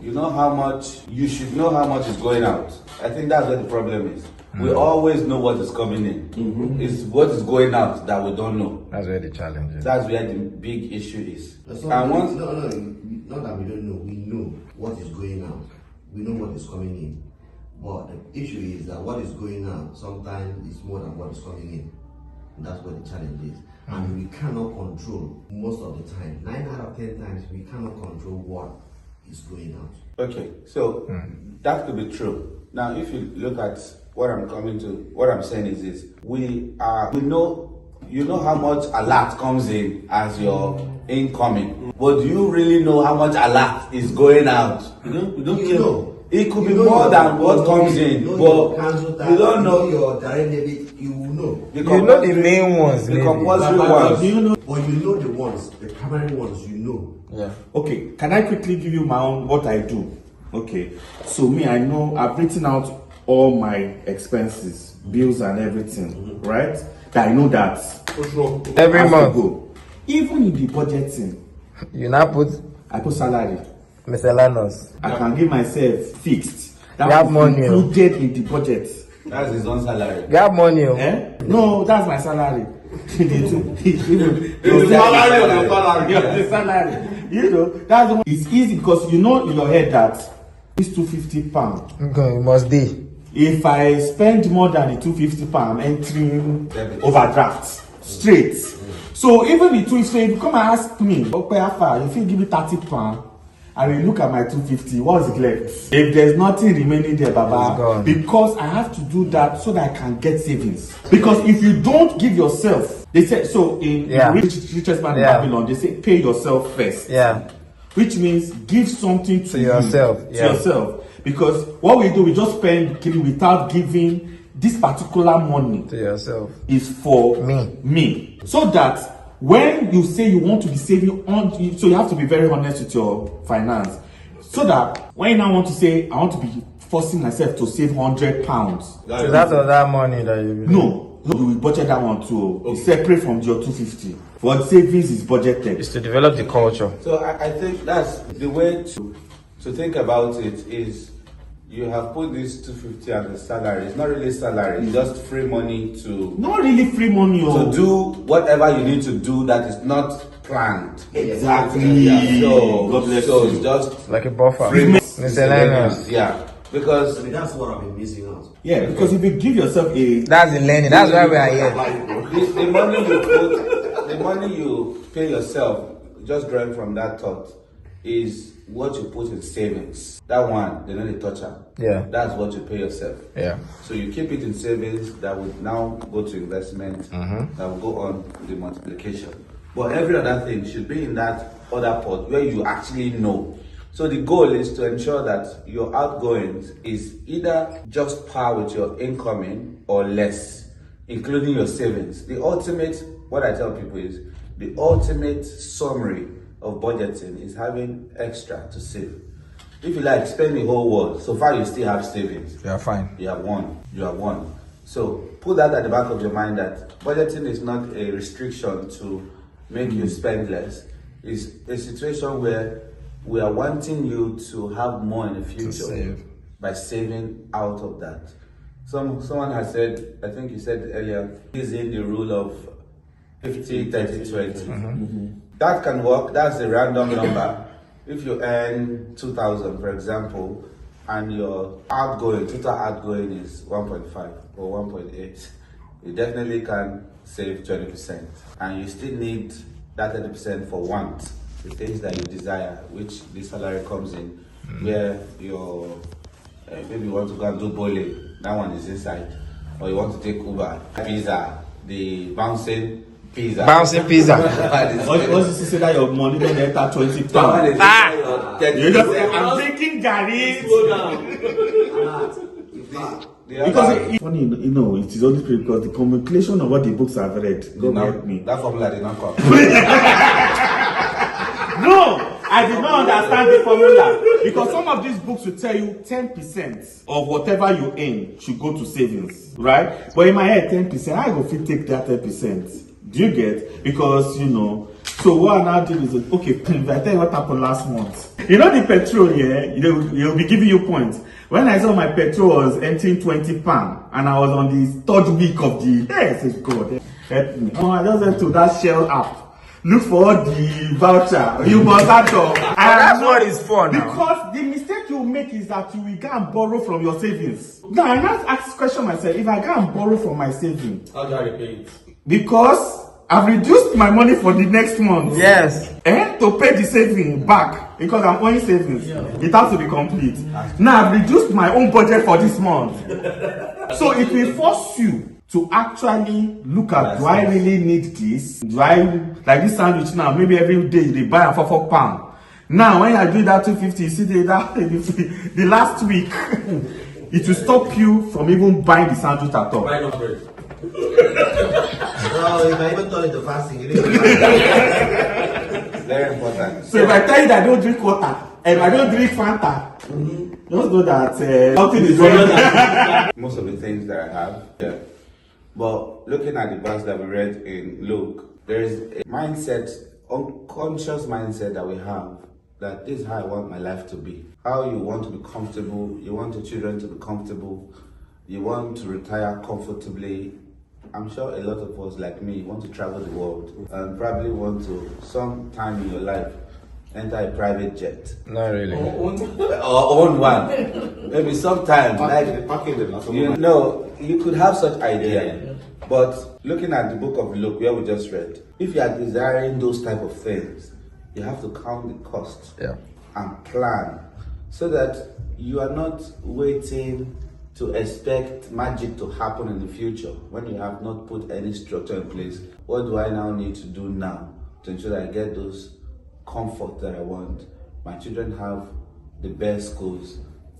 you know how much, you should know how much is going out. I think that's what the problem is. We always know what is coming in. It's what is going out that we don't know. That's where the challenge is. That's where the big issue is. Not that we don't know. We know what is going out. We know what is coming in. But the issue is that what is going out sometimes is more than what is coming in. And that's where the challenge is. And we cannot control most of the time. 9 out of 10 times we cannot control what is going out. Okay, so that could be true. Now, if you look at what I'm saying is this: we know, you know how much alert comes in as your incoming, but do you really know how much alert is going out? You don't know. It could be more than what comes in, but you don't know your direct debit. You will know. You know the main ones, the compulsory ones. Do you know? But you know the ones, the primary ones. You know. Yeah. Okay, can I quickly give you my own what I do? Okay, so me, I know I've written out all my expenses, bills and everything, right? That I know that Every month. go. Even in the budgeting, You now put I put salary. miscellaneous. I can give myself fixed. That You have was money. included in the budget. That's his own salary. You have money. Eh? No, that's my salary. The salary. You know, that's the one. It's easy because you know in your head that it's £250. Okay, you must be. If I spend more than the £250, I'm entering overdraft straight. So even the 250, if you come and ask me, okay, how far? If you give me £30, I will look at my 250. What's it left? If there's nothing remaining there, Baba, because I have to do that so that I can get savings. Because if you don't give yourself, they say so in richest man in Babylon, they say pay yourself first. Yeah. Which means give something to yourself. To yourself. Because what we do, we just spend without giving this particular money To yourself. is for me. So that when you say you want to be saving on, so you have to be very honest with your finance. So that when you now want to say, I want to be forcing myself to save £100. So that's all that money that you No, you will budget that one too. It's separate from your 250. For savings is budgeted. It's to develop the culture. So I think that's the way to think about it is you have put this 250 as a salary. It's not really salary, it's just free money to Not really free money. to do whatever you need to do that is not planned. Exactly. Yeah. So, God bless so you. it's just Like a buffer. free Miscellaneous. Yeah. Because I mean, that's what I've been missing out. Yeah, because if you give yourself a That's the learning. That's why we are here. the money you put, the money you pay yourself, just drawing from that thought, is what you put in savings. That one, they know the toucher. Yeah. That's what you pay yourself. Yeah. So you keep it in savings that will now go to investment, that will go on to the multiplication. But every other thing should be in that other pot where you actually know. So the goal is to ensure that your outgoings is either just par with your incoming or less, including your savings. The ultimate, what I tell people is, the ultimate summary of budgeting is having extra to save. If you like, spend the whole world. So far, you still have savings. You are fine. You have won. You have won. So put that at the back of your mind that budgeting is not a restriction to make you spend less. It's a situation where we are wanting you to have more in the future by saving out of that. Someone has said, I think you said earlier, is in the rule of 50, 30, 20. That can work. That's a random number. If you earn 2,000, for example, and your total outgoing is 1.5 or 1.8, you definitely can save 20%. And you still need that 30% for want, the things that you desire, which the salary comes in, where your maybe you want to go and do bowling, that one is inside, or you want to take Uber, pizza, the bouncing pizza. Bouncing pizza. Once you say that your money don't enter £20. You just say, I'm drinking Gary. Because funny, you know, it is only because the communication of what the books I've read. God help me. That formula did not come. No, I did not understand the formula because some of these books will tell you 10% of whatever you earn should go to savings, right? But in my head, 10%, I go fit take that 10%. Do you get? Because you know, So what I now do is, okay, if I tell you what happened last month. You know the petrol, yeah, they'll be giving you points. When I saw my petrol was emptying 20 pounds and I was on the third week of the, yes, it's God, help me. Oh, I just went to that Shell app. Look for the voucher. You must have to. That's what it's for now. Because the mistake you make is that you will go and borrow from your savings. Now I now ask this question myself, if I go and borrow from my savings. How do I repay it? Because I've reduced my money for the next month. Yes. To pay the saving back. Because I'm owing savings. Yeah. It has to be complete. Now I've reduced my own budget for this month. So it will force you to actually look at, do I really need this? Do I, like this sandwich now, maybe every day they buy am for £4. Now when I do that 250, you see the last week, it will stop you from even buying the sandwich at all. Buy no bread. No, if I even turn into fasting, you need to Very important. So if I tell you that I don't drink water, and I don't drink Fanta, just know that something is going on. Most of the things that I have, yeah. But looking at the verse that we read in Luke, there is a mindset, unconscious mindset that we have, that this is how I want my life to be. How you want to be comfortable, you want your children to be comfortable, you want to retire comfortably. I'm sure a lot of us, like me, want to travel the world and probably want to, sometime in your life, enter a private jet. Not really. Or own one. Maybe sometime. You could have such idea. But looking at the book of Luke, where we just read, if you are desiring those type of things, you have to count the cost and plan so that you are not waiting to expect magic to happen in the future when you have not put any structure in place. What do I now need to do now to ensure that I get those comfort that I want? My children have the best schools,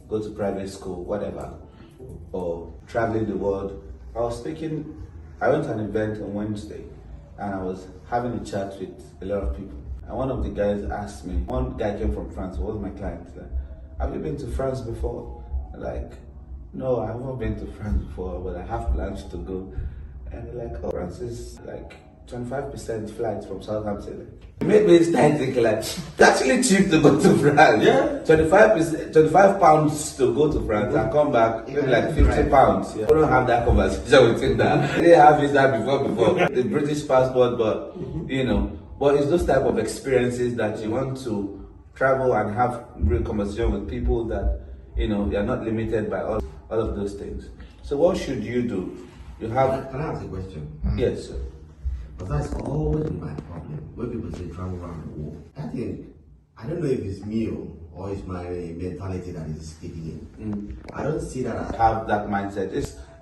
go to private school, whatever, or traveling the world. I went to an event on Wednesday and I was having a chat with a lot of people. And one of the guys asked me, one guy came from France, who was my client, like, have you been to France before? Like, no, I haven't been to France before, but I have plans to go. And they're like, oh, France is like 25% flights from Southampton. It made me start thinking like, it's actually cheap to go to France. Yeah. 25 pounds to go to France and come back, maybe like 50 pounds. Yeah. I don't have that conversation with him that. They have visa before, the British passport, but but it's those type of experiences that you want to travel and have real conversation with people that, you're not limited by all of those things. So what should you do? You have... Can I ask a question? Yes, sir. But that's always my problem. When people say travel around the world, I don't know if it's me or it's my mentality that is kicking in. I don't see that as Have that mindset.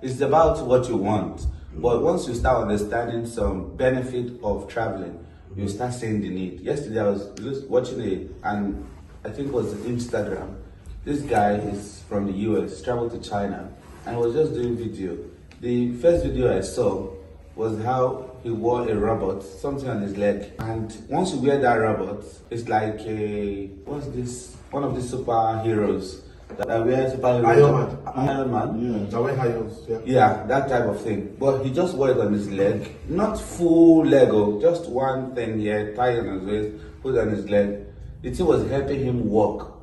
It's about what you want. But once you start understanding some benefit of traveling, you start seeing the need. Yesterday I was just watching and I think it was Instagram. This guy is from the US, traveled to China, and was just doing video. The first video I saw was how he wore a robot, something on his leg. And once you wear that robot, it's like one of the superheroes that wear superheroes. Iron Man. Yeah, that type of thing. But he just wore it on his leg, not full Lego, just one thing here, tie on his waist, put on his leg. The thing was helping him walk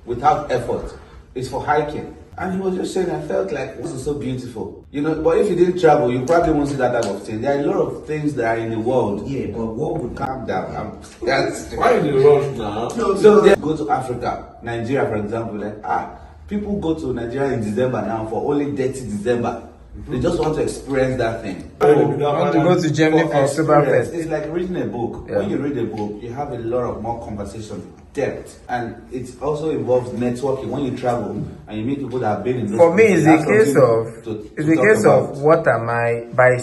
without effort. It's for hiking. And he was just saying, I felt like this is so beautiful. But if you didn't travel, you probably won't see that type of thing. There are a lot of things that are in the world. yeah, but what would Calm down. Why in the rush now? So they go to Africa, Nigeria, for example. People go to Nigeria in December now for only dirty December. They just want to experience that thing. I want to go to Germany for Oktoberfest. It's like reading a book. Yeah. When you read a book, you have a lot of more conversation, depth, and it also involves networking. When you travel and you meet people that have been in those For me, places, it's that's a something case to of talk about. what am I, by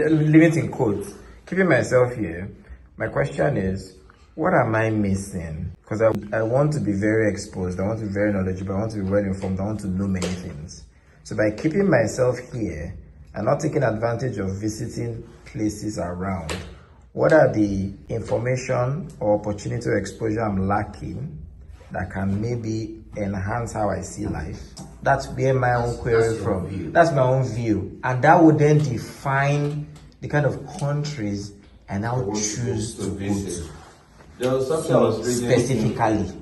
limiting quotes, keeping myself here. My question is, what am I missing? Because I want to be very exposed, I want to be very knowledgeable, I want to be well informed, I want to know many things. So by keeping myself here and not taking advantage of visiting places around, what are the information or opportunity or exposure I'm lacking that can maybe enhance how I see life? That's where my own query from. That's my own view. And that would then define the kind of countries I now choose to go visit. to. There was something I was reading. Specifically.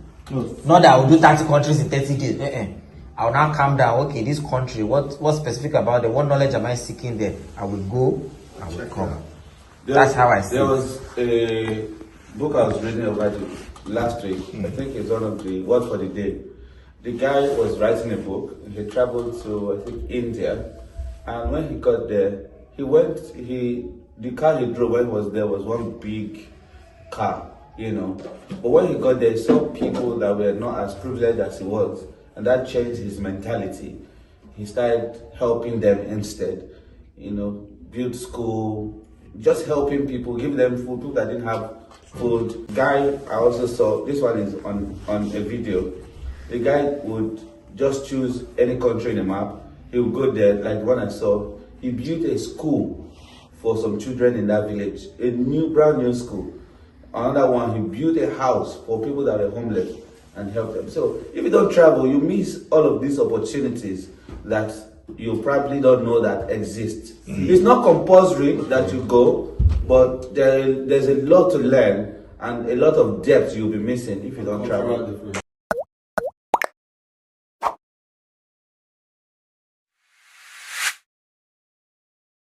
Not that I will do 30 countries in 30 days. I'll now calm down. Okay, this country, what's specific about it? What knowledge am I seeking there? I will go, I will come. That's how I see it. There was a book I was reading about it last week. I think it's one of the Word for the Day. The guy was writing a book. He traveled to, I think, India. And when he got there, the car he drove when he was there was one big car, you know. But when he got there, he saw people that were not as privileged as he was. And that changed his mentality. He started helping them instead, you know, build school, just helping people, give them food, people that didn't have food. Guy, I also saw, this one is on a video. The guy would just choose any country in a map. He would go there, like the one I saw. He built a school for some children in that village, a brand new school. Another one, he built a house for people that are homeless and help them. So if you don't travel, you miss all of these opportunities that you probably don't know that exist. It's not compulsory that you go, but there's a lot to learn and a lot of depth you'll be missing if you don't travel.